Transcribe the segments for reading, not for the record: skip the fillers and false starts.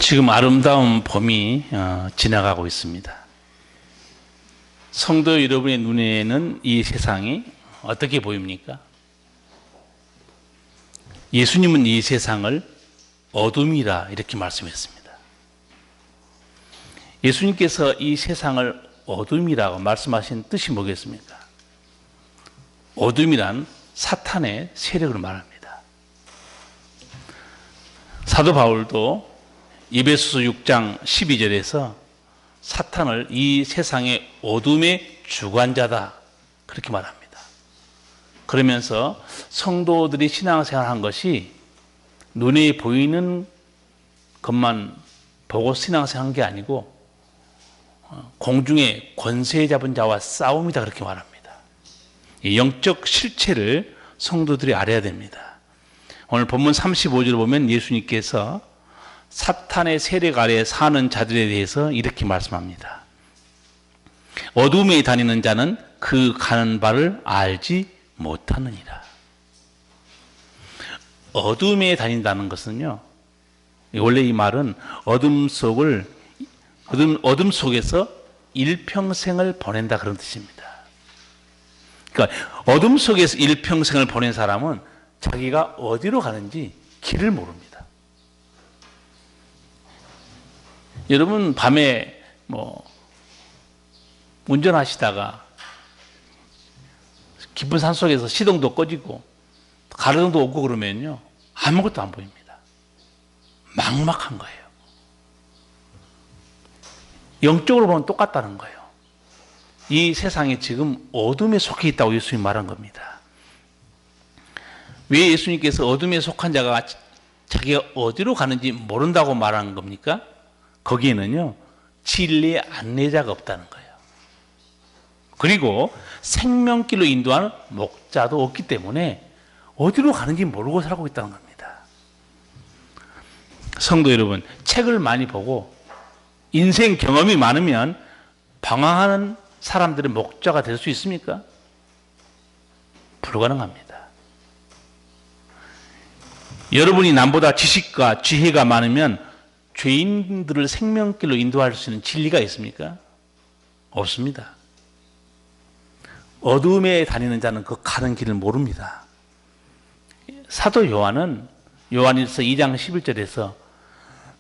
지금 아름다운 봄이 지나가고 있습니다. 성도 여러분의 눈에는 이 세상이 어떻게 보입니까? 예수님은 이 세상을 어둠이라 이렇게 말씀했습니다. 예수님께서 이 세상을 어둠이라고 말씀하신 뜻이 뭐겠습니까? 어둠이란 사탄의 세력을 말합니다. 사도 바울도 에베소서 6장 12절에서 사탄을 이 세상의 어둠의 주관자다 그렇게 말합니다. 그러면서 성도들이 신앙생활한 것이 눈에 보이는 것만 보고 신앙생활한 게 아니고 공중의 권세 잡은 자와 싸움이다 그렇게 말합니다. 이 영적 실체를 성도들이 알아야 됩니다. 오늘 본문 35절을 보면 예수님께서 사탄의 세력 아래에 사는 자들에 대해서 이렇게 말씀합니다. 어둠에 다니는 자는 그 가는 바를 알지 못하느니라. 어둠에 다닌다는 것은요, 원래 이 말은 어둠 속에서 일평생을 보낸다 그런 뜻입니다. 그러니까 어둠 속에서 일평생을 보낸 사람은 자기가 어디로 가는지 길을 모릅니다. 여러분 밤에 운전하시다가 깊은 산 속에서 시동도 꺼지고 가로등도 없고 그러면요 아무것도 안 보입니다. 막막한 거예요. 영적으로 보면 똑같다는 거예요. 이 세상이 지금 어둠에 속해 있다고 예수님이 말한 겁니다. 왜 예수님께서 어둠에 속한 자가 자기가 어디로 가는지 모른다고 말한 겁니까? 거기에는요 진리의 안내자가 없다는 거예요. 그리고 생명길로 인도하는 목자도 없기 때문에 어디로 가는지 모르고 살고 있다는 겁니다. 성도 여러분, 책을 많이 보고 인생 경험이 많으면 방황하는 사람들의 목자가 될 수 있습니까? 불가능합니다. 여러분이 남보다 지식과 지혜가 많으면 죄인들을 생명길로 인도할 수 있는 진리가 있습니까? 없습니다. 어둠에 다니는 자는 그 가는 길을 모릅니다. 사도 요한은 요한일서 2장 11절에서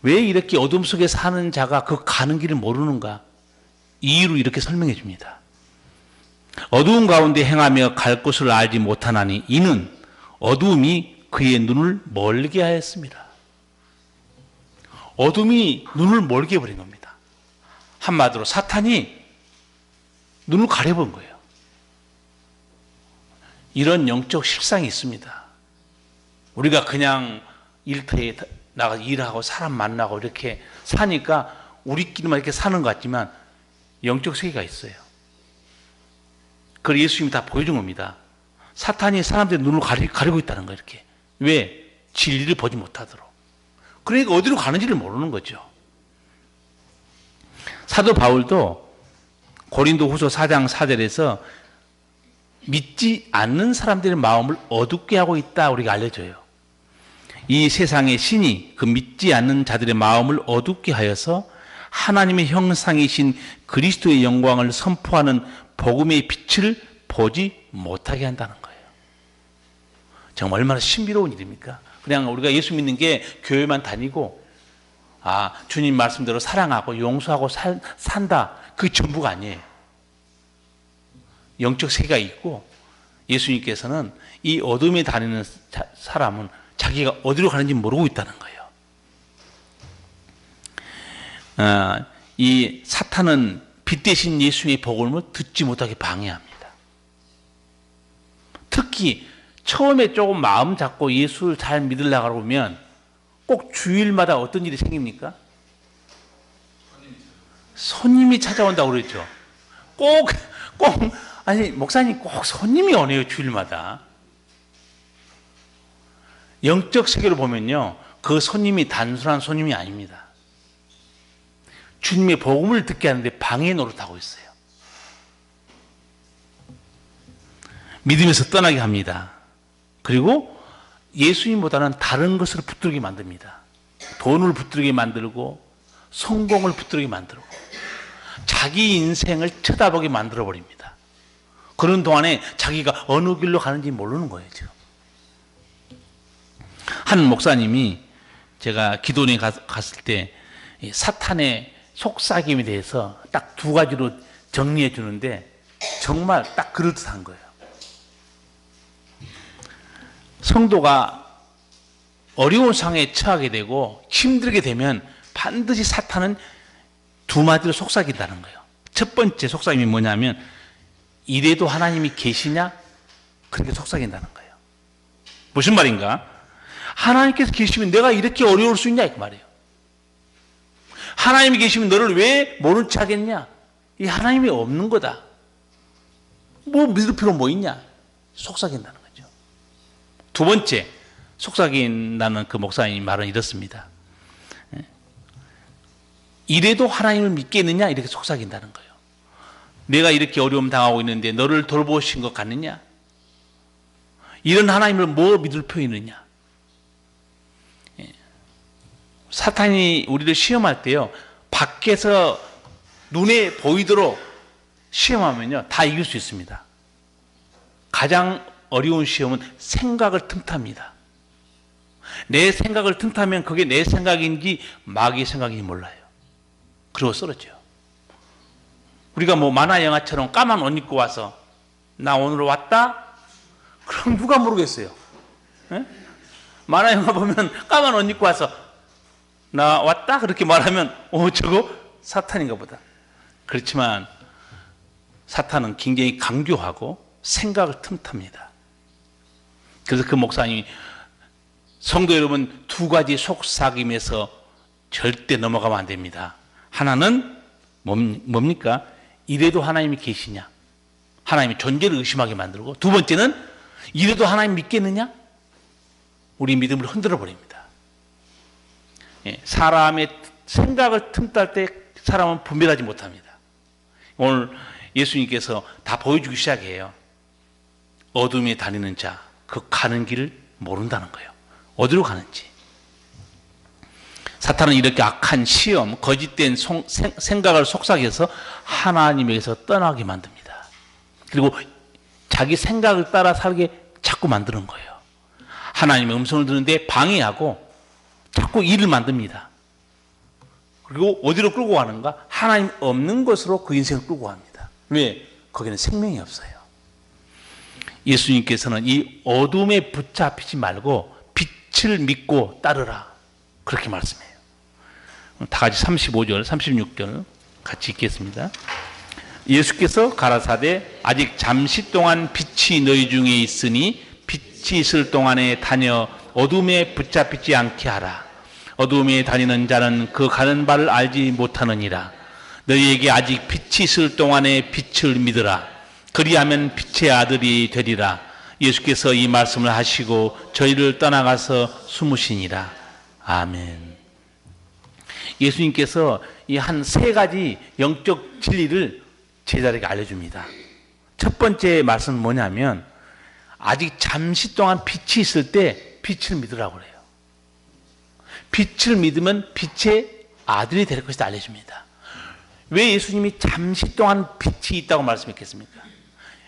왜 이렇게 어둠 속에 사는 자가 그 가는 길을 모르는가? 이유로 이렇게 설명해 줍니다. 어두운 가운데 행하며 갈 곳을 알지 못하나니 이는 어두움이 그의 눈을 멀게 하였습니다. 어둠이 눈을 멀게 해버린 겁니다. 한마디로 사탄이 눈을 가려본 거예요. 이런 영적 실상이 있습니다. 우리가 그냥 일터에 나가서 일하고 사람 만나고 이렇게 사니까 우리끼리만 이렇게 사는 것 같지만 영적 세계가 있어요. 그걸 예수님이 다 보여준 겁니다. 사탄이 사람들의 눈을 가리고 있다는 거예요. 이렇게. 왜? 진리를 보지 못하도록. 그러니까 어디로 가는지를 모르는 거죠. 사도 바울도 고린도후서 4장 4절에서 믿지 않는 사람들의 마음을 어둡게 하고 있다 우리가 알려줘요. 이 세상의 신이 그 믿지 않는 자들의 마음을 어둡게 하여서 하나님의 형상이신 그리스도의 영광을 선포하는 복음의 빛을 보지 못하게 한다는 거예요. 정말 얼마나 신비로운 일입니까? 그냥 우리가 예수 믿는 게 교회만 다니고 주님 말씀대로 사랑하고 용서하고 산다. 그게 전부가 아니에요. 영적 세계가 있고 예수님께서는 이 어둠에 다니는 사람은 자기가 어디로 가는지 모르고 있다는 거예요. 이 사탄은 빛 대신 예수의 복음을 듣지 못하게 방해합니다. 특히 처음에 조금 마음 잡고 예수를 잘 믿으려고 하면 꼭 주일마다 어떤 일이 생깁니까? 손님이 찾아온다고 그랬죠. 아니 목사님 꼭 손님이 오네요. 주일마다. 영적 세계로 보면요 그 손님이 단순한 손님이 아닙니다. 주님의 복음을 듣게 하는데 방해 노릇하고 있어요. 믿음에서 떠나게 합니다. 그리고 예수님보다는 다른 것으로 붙들게 만듭니다. 돈을 붙들게 만들고 성공을 붙들게 만들고 자기 인생을 쳐다보게 만들어 버립니다. 그런 동안에 자기가 어느 길로 가는지 모르는 거예요. 지금 한 목사님이 제가 기도원에 갔을 때 사탄의 속삭임에 대해서 딱 두 가지로 정리해 주는데 정말 딱 그럴듯한 거예요. 성도가 어려운 상황에 처하게 되고 힘들게 되면 반드시 사탄은 두 마디로 속삭인다는 거예요. 첫 번째 속삭임이 뭐냐면 이래도 하나님이 계시냐? 그렇게 속삭인다는 거예요. 무슨 말인가? 하나님께서 계시면 내가 이렇게 어려울 수 있냐? 이 말이에요. 하나님이 계시면 너를 왜 모른 척 하겠냐? 이 하나님이 없는 거다. 뭐 믿을 필요 뭐 있냐? 속삭인다는 거죠. 두 번째 속삭인다는 그 목사님 말은 이렇습니다. 이래도 하나님을 믿겠느냐? 이렇게 속삭인다는 거예요. 내가 이렇게 어려움 당하고 있는데 너를 돌보신 것 같느냐? 이런 하나님을 뭐 믿을 표 있느냐? 사탄이 우리를 시험할 때요, 밖에서 눈에 보이도록 시험하면요, 다 이길 수 있습니다. 가장 어려운 시험은 생각을 틈탑니다. 내 생각을 틈타면 그게 내 생각인지 마귀의 생각인지 몰라요. 그리고 쓰러져요. 우리가 뭐 만화 영화처럼 까만 옷 입고 와서 나 오늘 왔다? 그럼 누가 모르겠어요. 에? 만화 영화 보면 까만 옷 입고 와서 나 왔다? 그렇게 말하면 저거 사탄인가 보다. 그렇지만 사탄은 굉장히 강교하고 생각을 틈탑니다. 그래서 그 목사님이 성도 여러분 두 가지 속삭임에서 절대 넘어가면 안 됩니다. 하나는 뭡니까? 이래도 하나님이 계시냐? 하나님의 존재를 의심하게 만들고, 두 번째는 이래도 하나님 믿겠느냐? 우리 믿음을 흔들어 버립니다. 사람의 생각을 틈탈 때 사람은 분별하지 못합니다. 오늘 예수님께서 다 보여주기 시작해요. 어둠에 다니는 자, 그 가는 길을 모른다는 거예요. 어디로 가는지. 사탄은 이렇게 악한 시험, 거짓된 생각을 속삭여서 하나님에게서 떠나게 만듭니다. 그리고 자기 생각을 따라 살게 자꾸 만드는 거예요. 하나님의 음성을 듣는데 방해하고 자꾸 일을 만듭니다. 그리고 어디로 끌고 가는가? 하나님 없는 것으로 그 인생을 끌고 갑니다. 왜? 거기는 생명이 없어요. 예수님께서는 이 어둠에 붙잡히지 말고 빛을 믿고 따르라. 그렇게 말씀해요. 다 같이 35절, 36절 같이 읽겠습니다. 예수께서 가라사대 아직 잠시 동안 빛이 너희 중에 있으니 빛이 있을 동안에 다녀 어둠에 붙잡히지 않게 하라. 어둠에 다니는 자는 그 가는 바를 알지 못하느니라. 너희에게 아직 빛이 있을 동안에 빛을 믿으라. 그리하면 빛의 아들이 되리라. 예수께서 이 말씀을 하시고 저희를 떠나가서 숨으시니라. 아멘. 예수님께서 이 한 세 가지 영적 진리를 제자에게 알려줍니다. 첫 번째 말씀은 뭐냐면 아직 잠시 동안 빛이 있을 때 빛을 믿으라고 그래요. 빛을 믿으면 빛의 아들이 될 것이다 알려줍니다. 왜 예수님이 잠시 동안 빛이 있다고 말씀했겠습니까?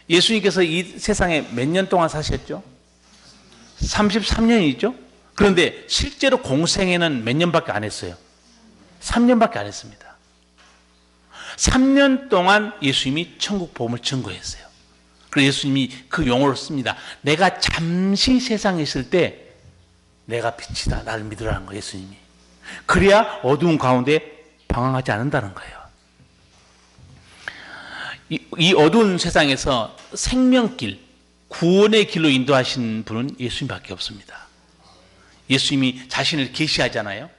예수님께서 이 세상에 몇 년 동안 사셨죠? 33년이죠? 그런데 실제로 공생에는 몇 년밖에 안 했어요? 3년밖에 안 했습니다. 3년 동안 예수님이 천국 복음을 증거했어요. 그래서 예수님이 그 용어를 씁니다. 내가 잠시 세상에 있을 때 내가 빛이다. 나를 믿으라는 거예요. 예수님이. 그래야 어두운 가운데 방황하지 않는다는 거예요. 이 어두운 세상에서 생명길, 구원의 길로 인도하신 분은 예수님밖에 없습니다. 예수님이 자신을 계시하잖아요.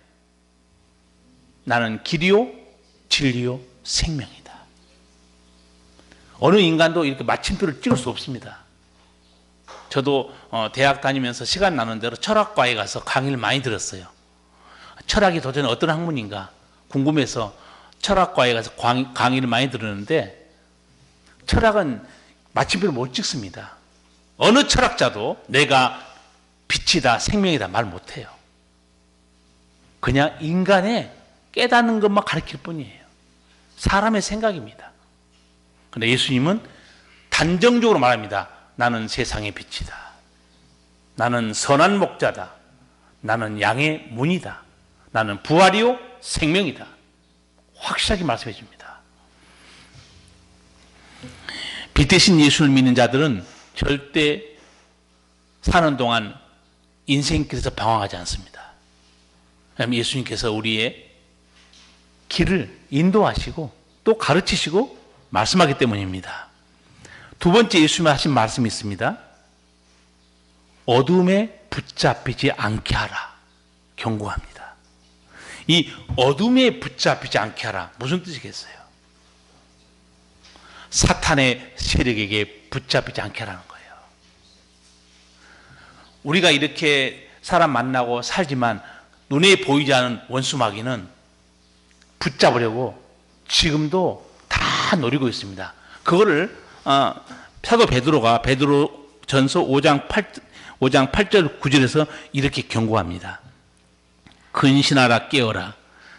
나는 길이요, 진리요, 생명이다. 어느 인간도 이렇게 마침표를 찍을 수 없습니다. 저도 대학 다니면서 시간 나는 대로 철학과에 가서 강의를 많이 들었어요. 철학이 도대체 어떤 학문인가 궁금해서 철학과에 가서 강의를 많이 들었는데 철학은 마침표를 못 찍습니다. 어느 철학자도 내가 빛이다, 생명이다 말 못해요. 그냥 인간의 깨닫는 것만 가르칠 뿐이에요. 사람의 생각입니다. 그런데 예수님은 단정적으로 말합니다. 나는 세상의 빛이다. 나는 선한 목자다. 나는 양의 문이다. 나는 부활이요 생명이다. 확실하게 말씀해 줍니다. 빛 대신 예수를 믿는 자들은 절대 사는 동안 인생길에서 방황하지 않습니다. 왜냐하면 예수님께서 우리의 길을 인도하시고 또 가르치시고 말씀하기 때문입니다. 두 번째 예수님이 하신 말씀이 있습니다. 어둠에 붙잡히지 않게 하라. 경고합니다. 이 어둠에 붙잡히지 않게 하라. 무슨 뜻이겠어요? 사탄의 세력에게 붙잡히지 않게 하라는 거예요. 우리가 이렇게 사람 만나고 살지만 눈에 보이지 않은 원수 마귀는 붙잡으려고 지금도 다 노리고 있습니다. 그거를 사도 베드로가 베드로전서 5장 8절 9절에서 이렇게 경고합니다. 근신하라 깨어라.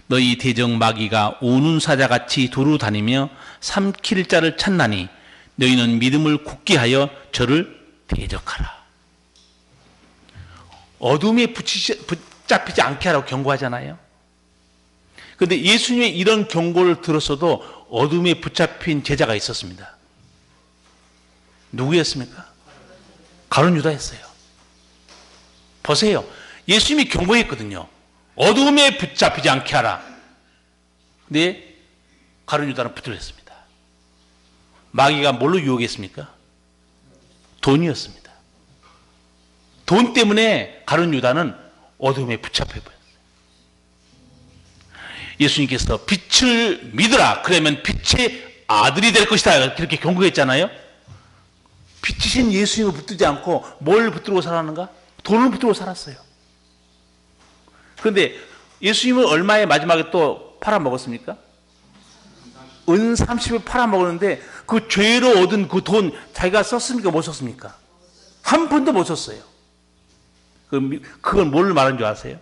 너희 대적 마귀가 우는 사자같이 두루 다니며 삼킬 자를 찾나니 너희는 믿음을 굳게 하여 저를 대적하라. 어둠에 붙잡히지 않게 하라고 경고하잖아요. 그런데 예수님의 이런 경고를 들었어도 어둠에 붙잡힌 제자가 있었습니다. 누구였습니까? 가룟 유다였어요. 보세요. 예수님이 경고했거든요. 어둠에 붙잡히지 않게 하라. 근데 가룟 유다는 붙들렸습니다. 마귀가 뭘로 유혹했습니까? 돈이었습니다. 돈 때문에 가룟 유다는 어둠에 붙잡혀버렸어요. 예수님께서 빛을 믿으라. 그러면 빛의 아들이 될 것이다. 그렇게 경고했잖아요. 빛이신 예수님을 붙들지 않고 뭘 붙들고 살았는가? 돈을 붙들고 살았어요. 그런데 예수님은 얼마에 마지막에 또 팔아먹었습니까? 은 30을 팔아먹었는데 그 죄로 얻은 그 돈 자기가 썼습니까? 못 썼습니까? 한 푼도 못 썼어요. 그건 뭘 말하는 줄 아세요?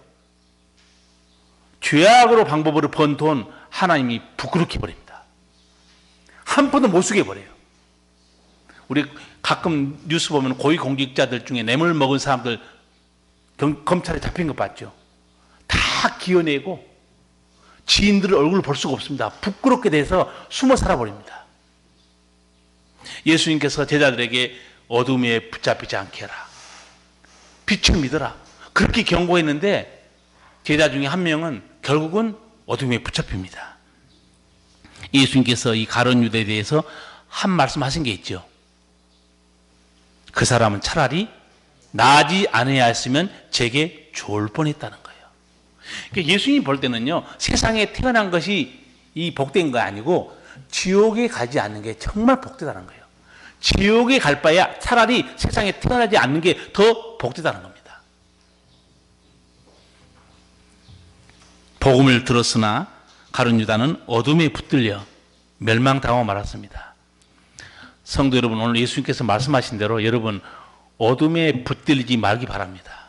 죄악으로 방법으로 번 돈 하나님이 부끄럽게 버립니다. 한 푼도 못 쓰게 버려요. 우리 가끔 뉴스 보면 고위공직자들 중에 뇌물 먹은 사람들 검찰에 잡힌 거 봤죠? 다 기어내고 지인들의 얼굴을 볼 수가 없습니다. 부끄럽게 돼서 숨어 살아버립니다. 예수님께서 제자들에게 어둠에 붙잡히지 않게 해라. 빛을 믿어라. 그렇게 경고했는데 제자 중에 한 명은 결국은 어둠에 붙잡힙니다. 예수님께서 이 가룟 유다에 대해서 한 말씀 하신 게 있죠. 그 사람은 차라리 나지 않아야 했으면 제게 좋을 뻔했다는 거예요. 그러니까 예수님이 볼 때는요, 세상에 태어난 것이 이 복된 거 아니고 지옥에 가지 않는 게 정말 복되다는 거예요. 지옥에 갈 바야 차라리 세상에 태어나지 않는 게 더 복되다는 겁니다. 복음을 들었으나 가룟 유다는 어둠에 붙들려 멸망당하고 말았습니다. 성도 여러분, 오늘 예수님께서 말씀하신 대로 여러분 어둠에 붙들리지 말기 바랍니다.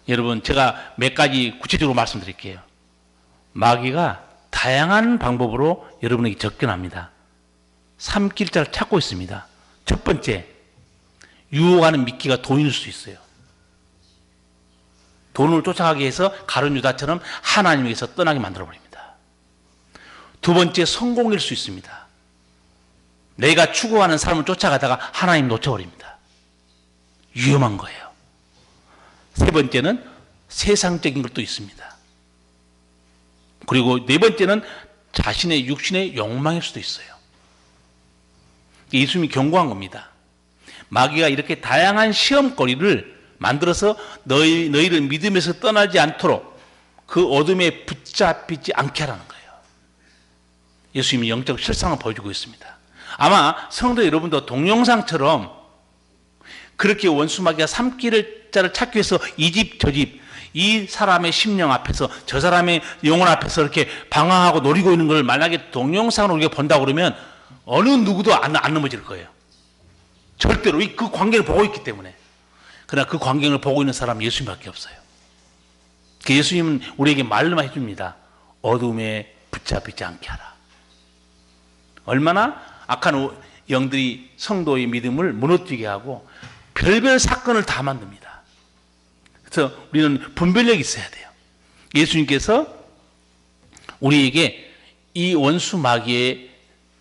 여러분, 제가 몇 가지 구체적으로 말씀드릴게요. 마귀가 다양한 방법으로 여러분에게 접근합니다. 삼킬 자를 찾고 있습니다. 첫 번째, 유혹하는 미끼가 돈일 수 있어요. 돈을 쫓아가게 해서 가룟 유다처럼 하나님에게서 떠나게 만들어버립니다. 두 번째, 성공일 수 있습니다. 내가 추구하는 삶을 쫓아가다가 하나님 놓쳐버립니다. 위험한 거예요. 세 번째는 세상적인 것도 있습니다. 그리고 네 번째는 자신의 육신의 욕망일 수도 있어요. 예수님이 경고한 겁니다. 마귀가 이렇게 다양한 시험거리를 만들어서 너희를 믿음에서 떠나지 않도록 그 어둠에 붙잡히지 않게 하라는 거예요. 예수님이 영적 실상을 보여주고 있습니다. 아마 성도 여러분도 동영상처럼 그렇게 원수 마귀가 삼킬 자를 찾기 위해서 이 집 저 집, 이 사람의 심령 앞에서 저 사람의 영혼 앞에서 이렇게 방황하고 노리고 있는 걸 만약에 동영상으로 우리가 본다고 그러면 어느 누구도 안 넘어질 거예요. 절대로 그 광경을 보고 있기 때문에. 그러나 그 광경을 보고 있는 사람은 예수님밖에 없어요. 그 예수님은 우리에게 말로만 해줍니다. 어둠에 붙잡히지 않게 하라. 얼마나 악한 영들이 성도의 믿음을 무너뜨리게 하고 별별 사건을 다 만듭니다. 그래서 우리는 분별력이 있어야 돼요. 예수님께서 우리에게 이 원수 마귀의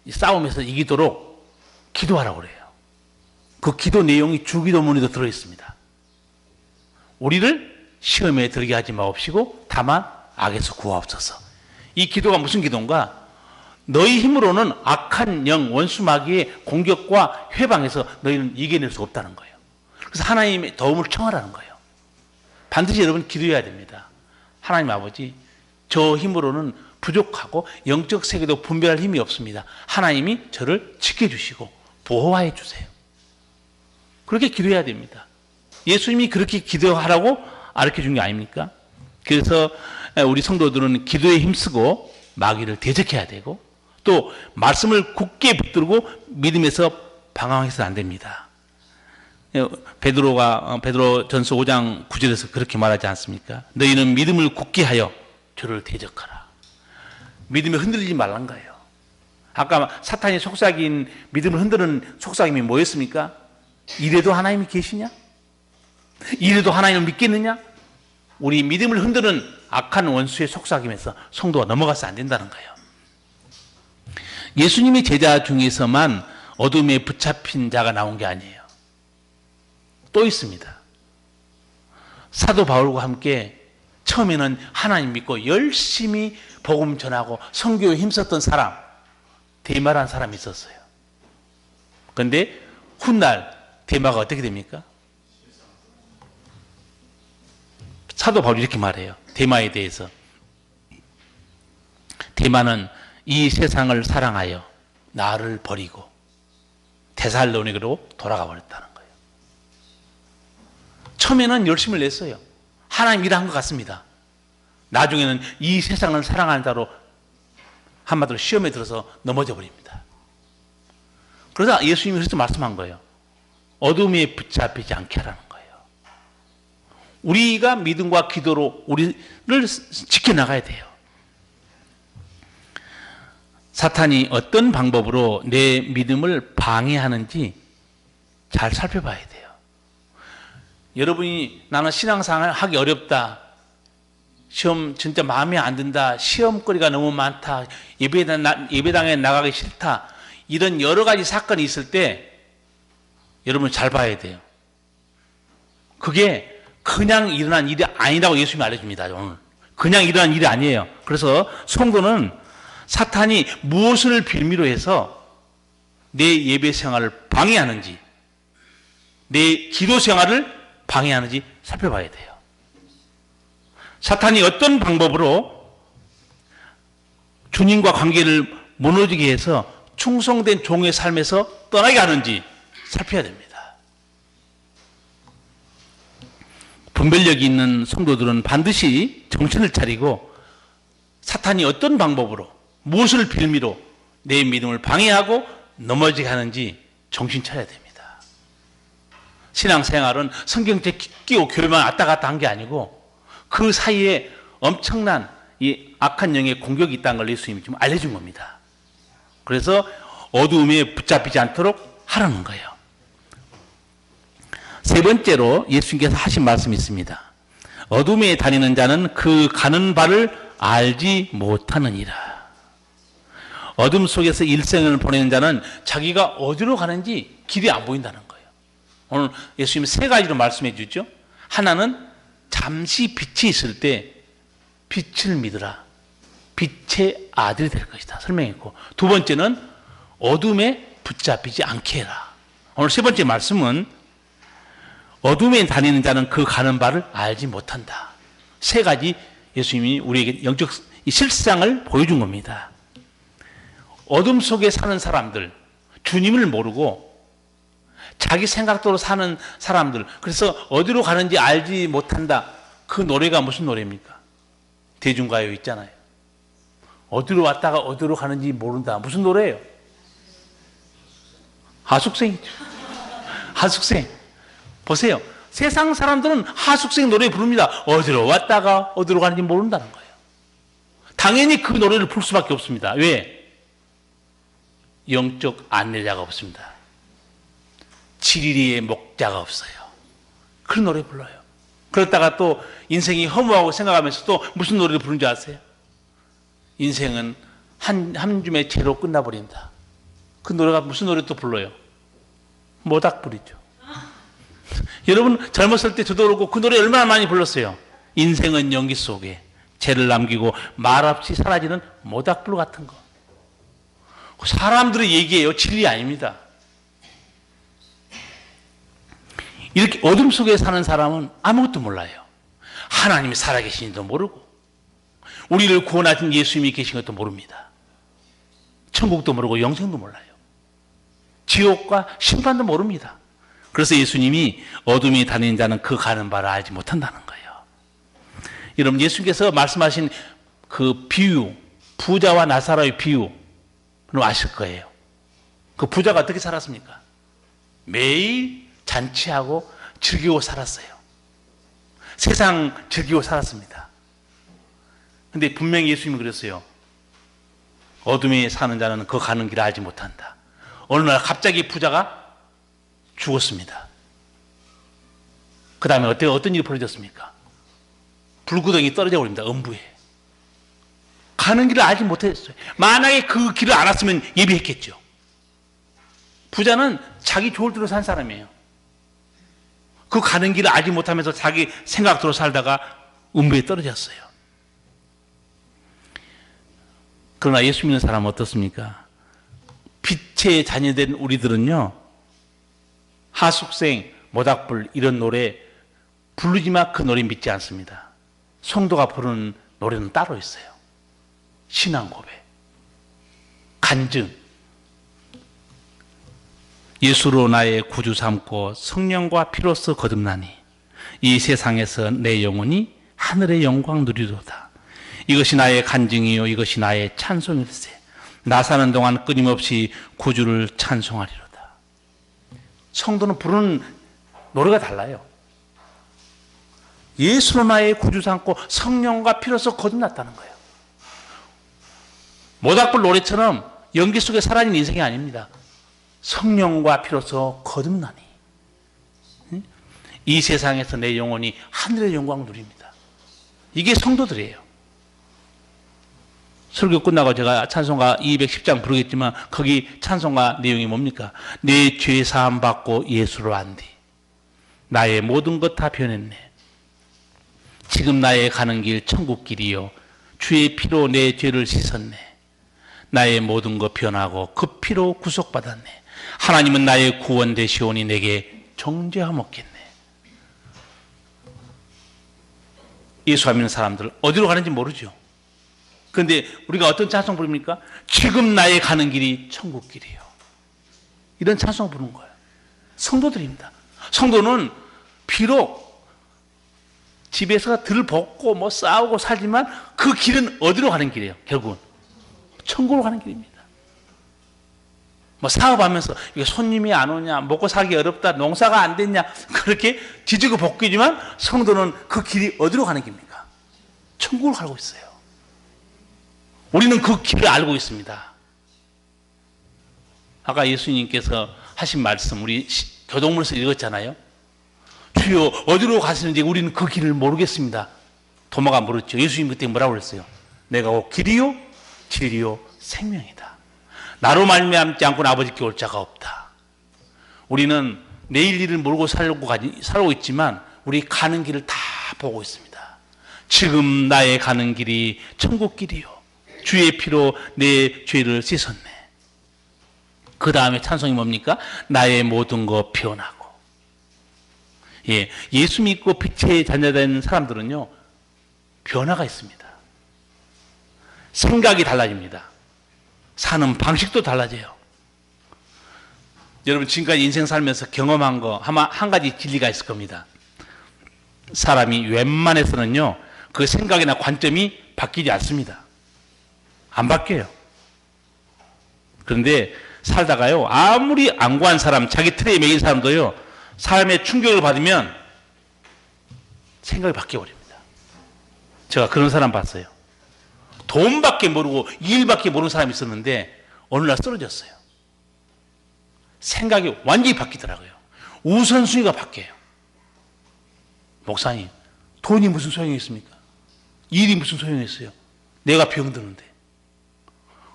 싸움에서 이기도록 기도하라고 그래요. 그 기도 내용이 주기도문에도 들어있습니다. 우리를 시험에 들게 하지 마옵시고 다만 악에서 구하옵소서. 이 기도가 무슨 기도인가? 너희 힘으로는 악한 영 원수 마귀의 공격과 회방에서 너희는 이겨낼 수 없다는 거예요. 그래서 하나님의 도움을 청하라는 거예요. 반드시 여러분 기도해야 됩니다. 하나님 아버지, 저 힘으로는 부족하고 영적 세계도 분별할 힘이 없습니다. 하나님이 저를 지켜주시고 보호해 주세요. 그렇게 기도해야 됩니다. 예수님이 그렇게 기도하라고 가르쳐준 게 아닙니까? 그래서 우리 성도들은 기도에 힘쓰고 마귀를 대적해야 되고 또 말씀을 굳게 붙들고 믿음에서 방황해서는 안 됩니다. 베드로 전서 5장 9절에서 그렇게 말하지 않습니까? 너희는 믿음을 굳게 하여 저를 대적하라. 믿음에 흔들리지 말란 거예요. 아까 사탄이 속삭인 믿음을 흔드는 속삭임이 뭐였습니까? 이래도 하나님이 계시냐? 이래도 하나님을 믿겠느냐? 우리 믿음을 흔드는 악한 원수의 속삭임에서 성도가 넘어가서 안 된다는 거예요. 예수님의 제자 중에서만 어둠에 붙잡힌 자가 나온 게 아니에요. 또 있습니다. 사도 바울과 함께 처음에는 하나님 믿고 열심히 복음 전하고 선교에 힘썼던 사람, 데마라는 사람이 있었어요. 그런데 훗날 데마가 어떻게 됩니까? 사도 바울이 이렇게 말해요. 데마에 대해서. 데마는 이 세상을 사랑하여 나를 버리고 데살로니가로 돌아가 버렸다는 거예요. 처음에는 열심을 냈어요. 하나님 일한 것 같습니다. 나중에는 이 세상을 사랑하는 자로 한마디로 시험에 들어서 넘어져 버립니다. 그러다 예수님이 그래서 말씀한 거예요. 어둠에 붙잡히지 않게 하라는 거예요. 우리가 믿음과 기도로 우리를 지켜나가야 돼요. 사탄이 어떤 방법으로 내 믿음을 방해하는지 잘 살펴봐야 돼요. 여러분이 나는 신앙생활 하기 어렵다. 시험 진짜 마음에 안 든다. 시험거리가 너무 많다. 예배당에 나가기 싫다. 이런 여러 가지 사건이 있을 때 여러분 잘 봐야 돼요. 그게 그냥 일어난 일이 아니라고 예수님이 알려줍니다. 오늘. 그냥 일어난 일이 아니에요. 그래서 성도는 사탄이 무엇을 빌미로 해서 내 예배 생활을 방해하는지 내 기도 생활을 방해하는지 살펴봐야 돼요. 사탄이 어떤 방법으로 주님과 관계를 무너지게 해서 충성된 종의 삶에서 떠나게 하는지 살펴야 됩니다. 분별력이 있는 성도들은 반드시 정신을 차리고 사탄이 어떤 방법으로 무엇을 빌미로 내 믿음을 방해하고 넘어지게 하는지 정신 차려야 됩니다. 신앙생활은 성경책 끼고 교회만 왔다 갔다 한 게 아니고 그 사이에 엄청난 이 악한 영의 공격이 있다는 걸 예수님이 지금 알려준 겁니다. 그래서 어두움에 붙잡히지 않도록 하라는 거예요. 세 번째로 예수님께서 하신 말씀이 있습니다. 어둠에 다니는 자는 그 가는 바를 알지 못하느니라. 어둠 속에서 일생을 보내는 자는 자기가 어디로 가는지 길이 안 보인다는 거예요. 오늘 예수님이 세 가지로 말씀해 주죠. 하나는 잠시 빛이 있을 때 빛을 믿으라. 빛의 아들이 될 것이다. 설명했고, 두 번째는 어둠에 붙잡히지 않게 해라. 오늘 세 번째 말씀은 어둠에 다니는 자는 그 가는 바를 알지 못한다. 세 가지 예수님이 우리에게 영적 실상을 보여준 겁니다. 어둠 속에 사는 사람들, 주님을 모르고 자기 생각대로 사는 사람들, 그래서 어디로 가는지 알지 못한다. 그 노래가 무슨 노래입니까? 대중가요 있잖아요. 어디로 왔다가 어디로 가는지 모른다. 무슨 노래예요? 하숙생이죠. 하숙생. 보세요. 세상 사람들은 하숙생 노래 부릅니다. 어디로 왔다가 어디로 가는지 모른다는 거예요. 당연히 그 노래를 부를 수밖에 없습니다. 왜? 영적 안내자가 없습니다. 지리리의 목자가 없어요. 그런 노래 불러요. 그러다가 또 인생이 허무하고 생각하면서 또 무슨 노래를 부르는 줄 아세요? 인생은 한 줌의 채로 끝나버린다. 그 노래가 무슨 노래 또 불러요? 모닥불이죠. 여러분 젊었을 때 저도 그렇고 그 노래 얼마나 많이 불렀어요. 인생은 연기 속에 죄를 남기고 말없이 사라지는 모닥불 같은 거. 사람들의 얘기예요. 진리 아닙니다. 이렇게 어둠 속에 사는 사람은 아무것도 몰라요. 하나님이 살아계신지도 모르고 우리를 구원하신 예수님이 계신 것도 모릅니다. 천국도 모르고 영생도 몰라요. 지옥과 심판도 모릅니다. 그래서 예수님이 어둠이 다니는 자는 그 가는 바를 알지 못한다는 거예요. 여러분 예수님께서 말씀하신 그 비유, 부자와 나사로의 비유 아실 거예요. 그 부자가 어떻게 살았습니까? 매일 잔치하고 즐기고 살았어요. 세상 즐기고 살았습니다. 근데 분명히 예수님이 그랬어요. 어둠에 사는 자는 그 가는 길을 알지 못한다. 어느 날 갑자기 부자가 죽었습니다. 그 다음에 어떤 일이 벌어졌습니까? 불구덩이 떨어져 버립니다. 음부에. 가는 길을 알지 못했어요. 만약에 그 길을 알았으면 예비했겠죠. 부자는 자기 좋을 대로 산 사람이에요. 그 가는 길을 알지 못하면서 자기 생각대로 살다가 음부에 떨어졌어요. 그러나 예수 믿는 사람은 어떻습니까? 빛의 자녀된 우리들은요, 하숙생, 모닥불 이런 노래 부르지만 그 노래 믿지 않습니다. 성도가 부르는 노래는 따로 있어요. 신앙 고백, 간증, 예수로 나의 구주 삼고 성령과 피로써 거듭나니 이 세상에서 내 영혼이 하늘의 영광 누리도다. 이것이 나의 간증이요 이것이 나의 찬송일세. 나 사는 동안 끊임없이 구주를 찬송하리로다. 성도는 부르는 노래가 달라요. 예수로 나의 구주 삼고 성령과 피로써 거듭났다는 거예요. 모닥불 노래처럼 연기 속에 사라진 인생이 아닙니다. 성령과 피로써 거듭나니 이 세상에서 내 영혼이 하늘의 영광 누립니다. 이게 성도들이에요. 설교 끝나고 제가 찬송가 210장 부르겠지만 거기 찬송가 내용이 뭡니까? 내 죄 사함 받고 예수로 안디 나의 모든 것 다 변했네. 지금 나의 가는 길 천국 길이요 주의 피로 내 죄를 씻었네. 나의 모든 것 변하고 그 피로 구속받았네. 하나님은 나의 구원 되시오니 내게 정죄함 없겠네. 예수 안 믿는 사람들 어디로 가는지 모르죠. 그런데 우리가 어떤 찬송 부릅니까? 지금 나의 가는 길이 천국 길이에요. 이런 찬송 부르는 거예요. 성도들입니다. 성도는 비록 집에서 들 벗고 뭐 싸우고 살지만 그 길은 어디로 가는 길이에요? 결국은 천국으로 가는 길입니다. 뭐 사업하면서 이게 손님이 안 오냐, 먹고 살기 어렵다, 농사가 안 됐냐 그렇게 뒤지고 볶이지만 성도는 그 길이 어디로 가는 길입니까? 천국을 가고 있어요. 우리는 그 길을 알고 있습니다. 아까 예수님께서 하신 말씀 우리 교동문에서 읽었잖아요. 주여 어디로 가시는지 우리는 그 길을 모르겠습니다. 도마가 물었죠. 예수님 그때 뭐라고 그랬어요? 내가 곧 길이요 진리요 생명이다. 나로 말미암지 않고는 아버지께 올 자가 없다. 우리는 내일 일을 모르고 살고 있지만 우리 가는 길을 다 보고 있습니다. 지금 나의 가는 길이 천국 길이요 주의 피로 내 죄를 씻었네. 그 다음에 찬송이 뭡니까? 나의 모든 것 변하고. 예, 예수 믿고 빛의 자녀된 사람들은요 변화가 있습니다. 생각이 달라집니다. 사는 방식도 달라져요. 여러분 지금까지 인생 살면서 경험한 거 아마 한 가지 진리가 있을 겁니다. 사람이 웬만해서는요 그 생각이나 관점이 바뀌지 않습니다. 안 바뀌어요. 그런데 살다가요 아무리 안구한 사람, 자기 틀에 매인 사람도요 사람의 충격을 받으면 생각이 바뀌어버립니다. 제가 그런 사람 봤어요. 돈밖에 모르고 일밖에 모르는 사람이 있었는데 어느 날 쓰러졌어요. 생각이 완전히 바뀌더라고요. 우선순위가 바뀌어요. 목사님, 돈이 무슨 소용이 있습니까? 일이 무슨 소용이 있어요? 내가 병드는데.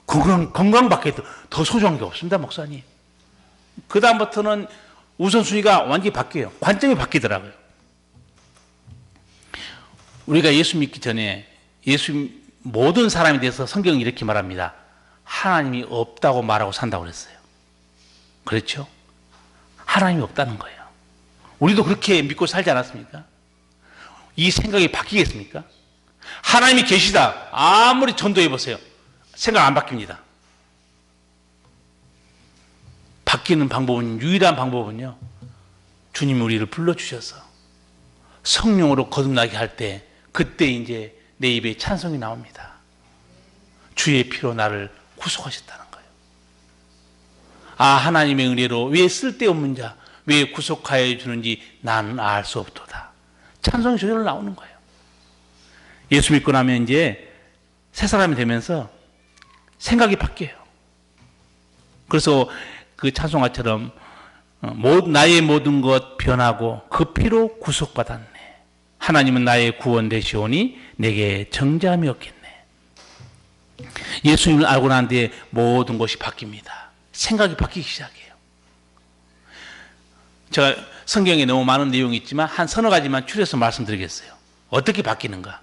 그건 건강밖에 더 소중한 게 없습니다, 목사님. 그 다음부터는 우선순위가 완전히 바뀌어요. 관점이 바뀌더라고요. 우리가 예수 믿기 전에 예수 모든 사람에 대해서 성경이 이렇게 말합니다. 하나님이 없다고 말하고 산다고 그랬어요. 그렇죠? 하나님이 없다는 거예요. 우리도 그렇게 믿고 살지 않았습니까? 이 생각이 바뀌겠습니까? 하나님이 계시다. 아무리 전도해 보세요. 생각 안 바뀝니다. 바뀌는 방법은, 유일한 방법은요, 주님이 우리를 불러주셔서 성령으로 거듭나게 할 때, 그때 이제 내 입에 찬송이 나옵니다. 주의 피로 나를 구속하셨다는 거예요. 아, 하나님의 은혜로 왜 쓸데없는 자, 왜 구속하여 주는지 나는 알 수 없도다. 찬송이 저절로 나오는 거예요. 예수 믿고 나면 이제 새 사람이 되면서 생각이 바뀌어요. 그래서 그 찬송가처럼 나의 모든 것 변하고 그 피로 구속받았네. 하나님은 나의 구원 되시오니 내게 정죄함이 없겠네. 예수님을 알고 난 뒤에 모든 것이 바뀝니다. 생각이 바뀌기 시작해요. 제가 성경에 너무 많은 내용이 있지만 한 서너 가지만 추려서 말씀드리겠어요. 어떻게 바뀌는가?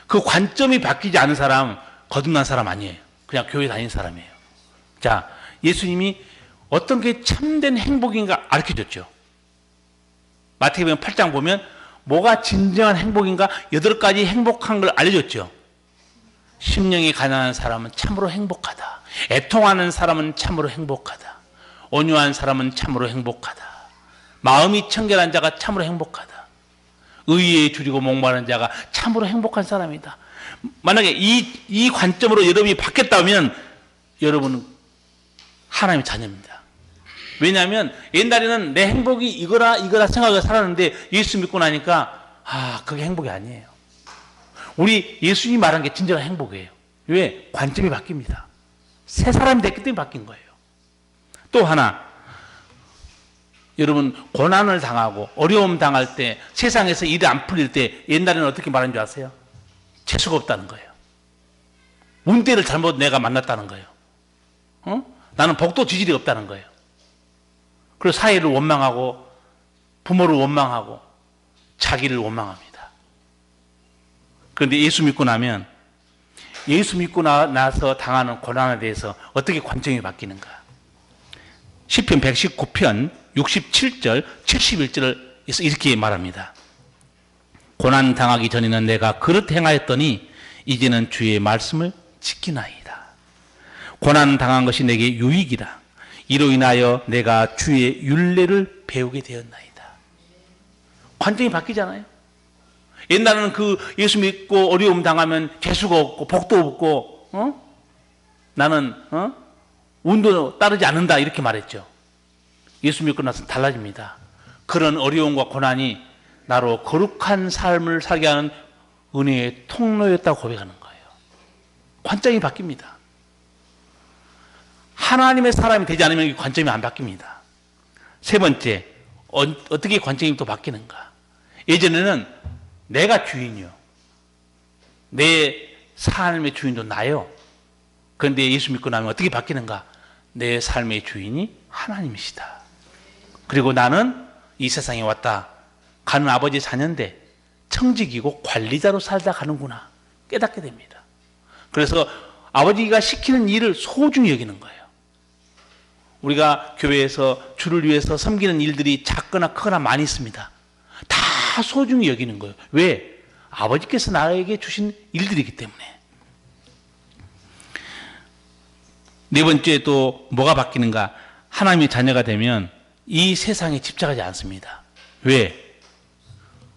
그 관점이 바뀌지 않은 사람, 거듭난 사람 아니에요. 그냥 교회 다니는 사람이에요. 자, 예수님이 어떤 게 참된 행복인가 가르쳐줬죠. 마태복음 8장 보면 뭐가 진정한 행복인가 8가지 행복한 걸 알려줬죠. 심령이 가난한 사람은 참으로 행복하다. 애통하는 사람은 참으로 행복하다. 온유한 사람은 참으로 행복하다. 마음이 청결한 자가 참으로 행복하다. 의에 줄이고 목마른 자가 참으로 행복한 사람이다. 만약에 이 관점으로 여러분이 바뀌었다면 여러분은 하나님의 자녀입니다. 왜냐하면 옛날에는 내 행복이 이거라 생각을 살았는데 예수 믿고 나니까 그게 행복이 아니에요. 우리 예수님이 말한 게 진정한 행복이에요. 왜? 관점이 바뀝니다. 새 사람이 됐기 때문에 바뀐 거예요. 또 하나, 여러분 고난을 당하고 어려움 당할 때, 세상에서 일이 안 풀릴 때 옛날에는 어떻게 말하는 줄 아세요? 재수가 없다는 거예요. 운대를 잘못 내가 만났다는 거예요. 나는 복도 지질이 없다는 거예요. 그리고 사회를 원망하고 부모를 원망하고 자기를 원망합니다. 그런데 예수 믿고 나면 예수 믿고 나서 당하는 고난에 대해서 어떻게 관점이 바뀌는가? 시편 119편 67절 71절에서 이렇게 말합니다. 고난 당하기 전에는 내가 그릇 행하였더니 이제는 주의 말씀을 지키나이다. 고난 당한 것이 내게 유익이라. 이로 인하여 내가 주의 율례를 배우게 되었나이다. 관점이 바뀌잖아요. 옛날에는 그 예수 믿고 어려움 당하면 재수가 없고 복도 없고 나는 운도 따르지 않는다 이렇게 말했죠. 예수 믿고 나서 달라집니다. 그런 어려움과 고난이 나로 거룩한 삶을 살게 하는 은혜의 통로였다고 고백하는 거예요. 관점이 바뀝니다. 하나님의 사람이 되지 않으면 이 관점이 안 바뀝니다. 세 번째, 어떻게 관점이 또 바뀌는가? 예전에는 내가 주인이요. 내 삶의 주인도 나요. 그런데 예수 믿고 나면 어떻게 바뀌는가? 내 삶의 주인이 하나님이시다. 그리고 나는 이 세상에 왔다. 가는 아버지 자녀인데 청직이고 관리자로 살다 가는구나. 깨닫게 됩니다. 그래서 아버지가 시키는 일을 소중히 여기는 거예요. 우리가 교회에서 주를 위해서 섬기는 일들이 작거나 크거나 많이 있습니다. 다 소중히 여기는 거예요. 왜? 아버지께서 나에게 주신 일들이기 때문에. 네 번째 또 뭐가 바뀌는가? 하나님의 자녀가 되면 이 세상에 집착하지 않습니다. 왜?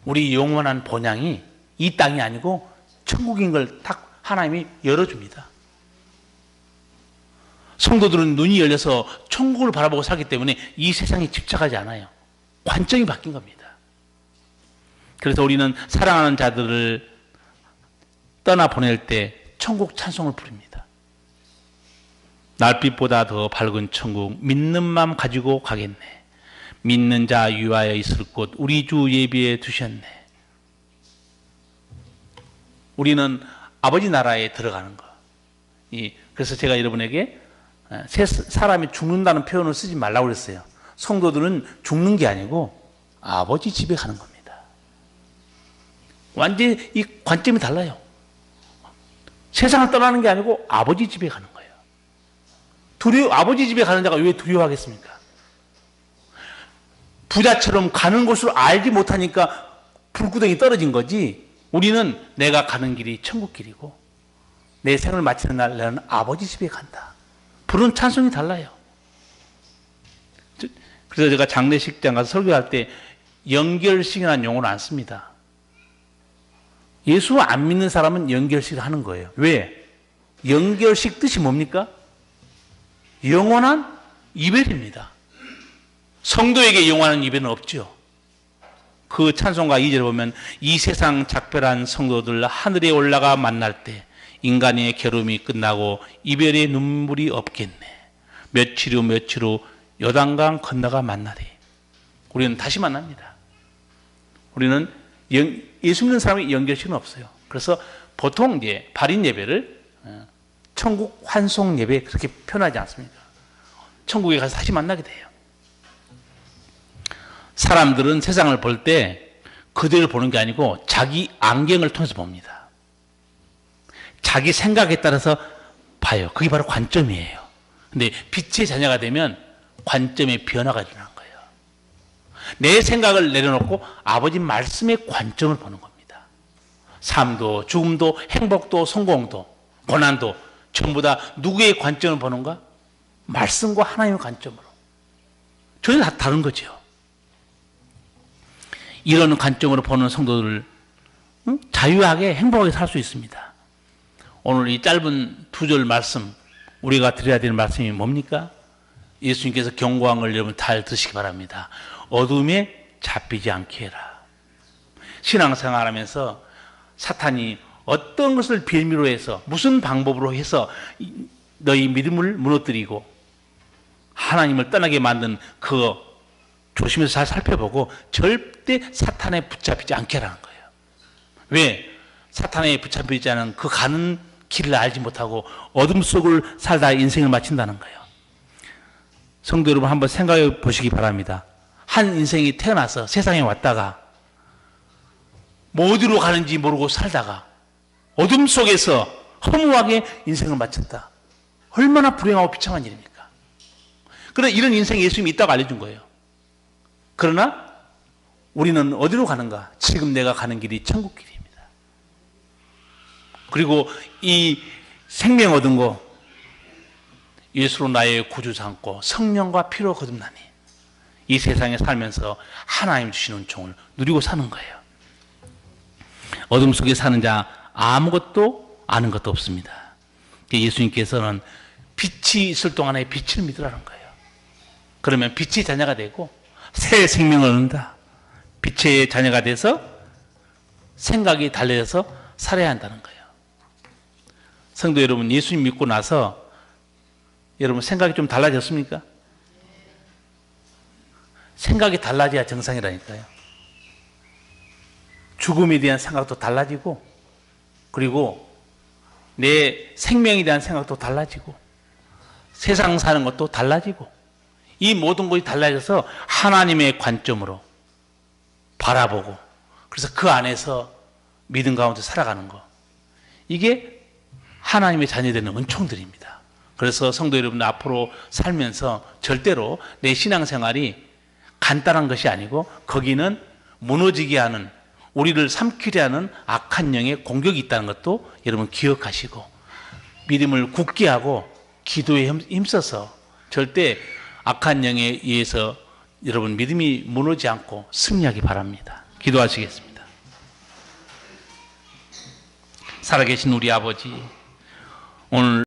우리 영원한 본향이 이 땅이 아니고 천국인 걸 딱 하나님이 열어줍니다. 성도들은 눈이 열려서 천국을 바라보고 살기 때문에 이 세상에 집착하지 않아요. 관점이 바뀐 겁니다. 그래서 우리는 사랑하는 자들을 떠나 보낼 때 천국 찬송을 부릅니다. 날빛보다 더 밝은 천국 믿는 마음 가지고 가겠네. 믿는 자 유하여 있을 곳 우리 주 예비해 두셨네. 우리는 아버지 나라에 들어가는 거. 그래서 제가 여러분에게 사람이 죽는다는 표현을 쓰지 말라고 그랬어요. 성도들은 죽는 게 아니고 아버지 집에 가는 겁니다. 완전히 이 관점이 달라요. 세상을 떠나는 게 아니고 아버지 집에 가는 거예요. 아버지 집에 가는 자가 왜 두려워하겠습니까? 부자처럼 가는 곳을 알지 못하니까 불구덩이 떨어진 거지. 우리는 내가 가는 길이 천국길이고 내 생을 마치는 날 나는 아버지 집에 간다. 부르는 찬송이 달라요. 그래서 제가 장례식장 가서 설교할 때 연결식이라는 용어를 안 씁니다. 예수 안 믿는 사람은 연결식을 하는 거예요. 왜? 연결식 뜻이 뭡니까? 영원한 이별입니다. 성도에게 영원한 이별은 없죠. 그 찬송가 2절에 보면 이 세상 작별한 성도들 하늘에 올라가 만날 때 인간의 괴로움이 끝나고 이별의 눈물이 없겠네. 며칠 후 요단강 건너가 만나리. 우리는 다시 만납니다. 우리는 예수 믿는 사람이 연결식은 없어요. 그래서 보통 이제 발인 예배를 천국 환송 예배 그렇게 표현하지 않습니까? 천국에 가서 다시 만나게 돼요. 사람들은 세상을 볼 때 그대로 보는 게 아니고 자기 안경을 통해서 봅니다. 자기 생각에 따라서 봐요. 그게 바로 관점이에요. 근데 빛의 자녀가 되면 관점의 변화가 일어난 거예요. 내 생각을 내려놓고 아버지 말씀의 관점을 보는 겁니다. 삶도 죽음도 행복도 성공도 고난도 전부 다 누구의 관점을 보는가? 말씀과 하나님의 관점으로. 전혀 다 다른 거죠. 이런 관점으로 보는 성도들을 자유하게 행복하게 살 수 있습니다. 오늘 이 짧은 2절 말씀 우리가 드려야 되는 말씀이 뭡니까? 예수님께서 경고한 걸 여러분 잘 듣시기 바랍니다. 어둠에 잡히지 않게 해라. 신앙생활하면서 사탄이 어떤 것을 빌미로 해서 무슨 방법으로 해서 너희 믿음을 무너뜨리고 하나님을 떠나게 만든 그거 조심해서 잘 살펴보고 절대 사탄에 붙잡히지 않게 하라는 거예요. 왜? 사탄에 붙잡히지 않은 그 가는 길을 알지 못하고 어둠 속을 살다 인생을 마친다는 거예요. 성도 여러분 한번 생각해 보시기 바랍니다. 한 인생이 태어나서 세상에 왔다가 뭐 어디로 가는지 모르고 살다가 어둠 속에서 허무하게 인생을 마쳤다. 얼마나 불행하고 비참한 일입니까? 그러나 이런 인생에 예수님이 있다고 알려준 거예요. 그러나 우리는 어디로 가는가? 지금 내가 가는 길이 천국길입니다. 그리고 이 생명 얻은 거 예수로 나의 구주 삼고 성령과 피로 거듭나니 이 세상에 살면서 하나님 주시는 종을 누리고 사는 거예요. 어둠 속에 사는 자 아무것도 아는 것도 없습니다. 예수님께서는 빛이 있을 동안에 빛을 믿으라는 거예요. 그러면 빛의 자녀가 되고 새 생명을 얻는다. 빛의 자녀가 돼서 생각이 달라져서 살아야 한다는 거예요. 성도 여러분, 예수님 믿고 나서 여러분 생각이 좀 달라졌습니까? 생각이 달라져야 정상이라니까요. 죽음에 대한 생각도 달라지고 그리고 내 생명에 대한 생각도 달라지고 세상 사는 것도 달라지고 이 모든 것이 달라져서 하나님의 관점으로 바라보고 그래서 그 안에서 믿음 가운데 살아가는 거. 이게 하나님의 자녀되는 은총들입니다. 그래서 성도 여러분 앞으로 살면서 절대로 내 신앙생활이 간단한 것이 아니고 거기는 무너지게 하는 우리를 삼키려 하는 악한 영의 공격이 있다는 것도 여러분 기억하시고 믿음을 굳게 하고 기도에 힘써서 절대 악한 영에 의해서 여러분 믿음이 무너지지 않고 승리하기 바랍니다. 기도하시겠습니다. 살아계신 우리 아버지, 오늘